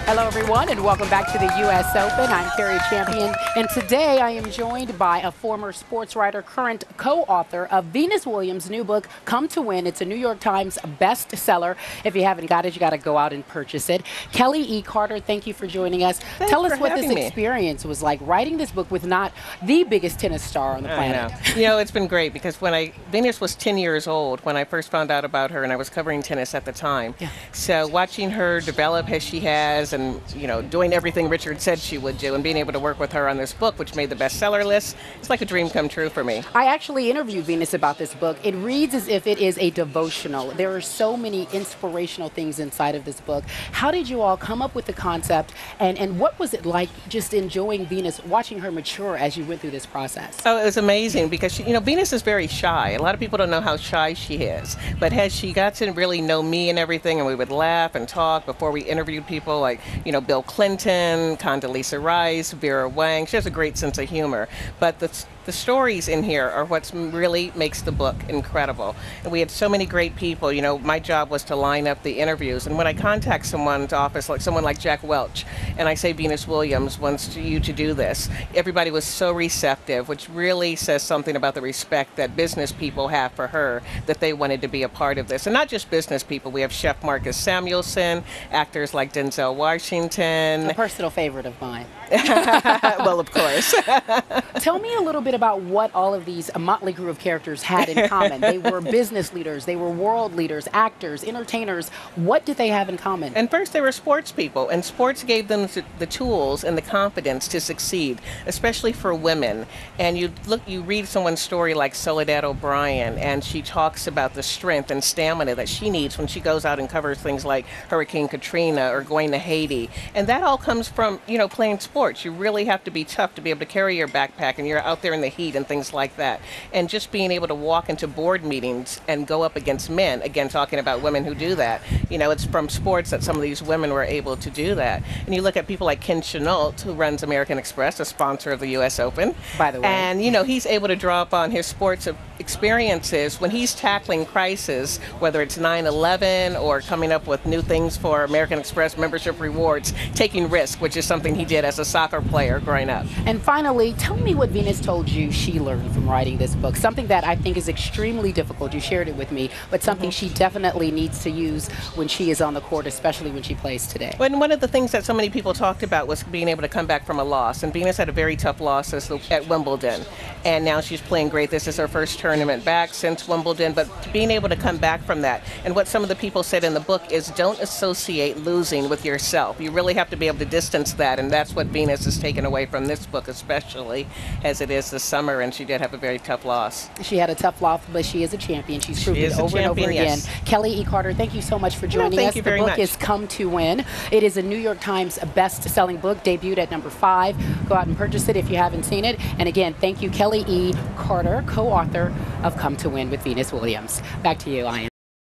Hello, everyone, and welcome back to the U.S. Open. I'm Cari Champion, and today I am joined by a former sports writer, current co-author of Venus Williams' new book, Come to Win. It's a New York Times bestseller. If you haven't got it, you got to go out and purchase it. Kelly E. Carter, thank you for joining us. Tell us what this experience was like, writing this book with not the biggest tennis star on the planet. You know, it's been great because Venus was 10 years old when I first found out about her, and I was covering tennis at the time. Yeah. So watching her develop as she has, and doing everything Richard said she would do, and being able to work with her on this book, which made the bestseller list, it's like a dream come true for me. I actually interviewed Venus about this book. It reads as if it is a devotional. There are so many inspirational things inside of this book. How did you all come up with the concept, and what was it like just enjoying Venus, watching her mature as you went through this process? Oh, it was amazing because Venus is very shy. A lot of people don't know how shy she is, but as she got to really know me and everything, and we would laugh and talk before we interviewed people like, Bill Clinton, Condoleezza Rice, Vera Wang. She has a great sense of humor. But the stories in here are what really makes the book incredible. And we had so many great people. My job was to line up the interviews. And when I contact someone's office, like someone like Jack Welch, and I say Venus Williams wants you to do this, everybody was so receptive, which really says something about the respect that business people have for her, that they wanted to be a part of this. And not just business people. We have Chef Marcus Samuelson, actors like Denzel Washington. A personal favorite of mine. Well, of course. Tell me a little bit about what all of these motley crew of characters had in common. They were business leaders, they were world leaders, actors, entertainers. What did they have in common? And first, they were sports people, and sports gave them the tools and the confidence to succeed, especially for women. And you read someone's story like Soledad O'Brien, and she talks about the strength and stamina that she needs when she goes out and covers things like Hurricane Katrina or going to Haiti. And that all comes from, playing sports. You really have to be tough to be able to carry your backpack, and you're out there in the heat and things like that. And just being able to walk into board meetings and go up against men, again, talking about women who do that. It's from sports that some of these women were able to do that. And you look at people like Ken Chenault, who runs American Express, a sponsor of the U.S. Open. By the way. And, he's able to draw upon his sports experiences when he's tackling crisis, whether it's 9/11 or coming up with new things for American Express membership rewards, taking risk, which is something he did as a soccer player growing up. And finally, tell me what Venus told you she learned from writing this book. Something that I think is extremely difficult. You shared it with me, but something she definitely needs to use when she is on the court, especially when she plays today. And one of the things that so many people talked about was being able to come back from a loss. And Venus had a very tough loss at Wimbledon. And now she's playing great. This is her first tournament back since Wimbledon, but being able to come back from that. And what some of the people said in the book is, don't associate losing with yourself. You really have to be able to distance that, and that's what Venus has taken away from this book, especially as it is this summer, and she did have a very tough loss. She had a tough loss, but she is a champion. She's proven it over and over again. Yes. Kelly E. Carter, thank you so much for joining us. Thank you very much. The book is Come to Win. It is a New York Times best-selling book, debuted at number 5. Go out and purchase it if you haven't seen it. And again, thank you, Kelly E. Carter, co-author of Come to Win with Venus Williams. Back to you, Ian.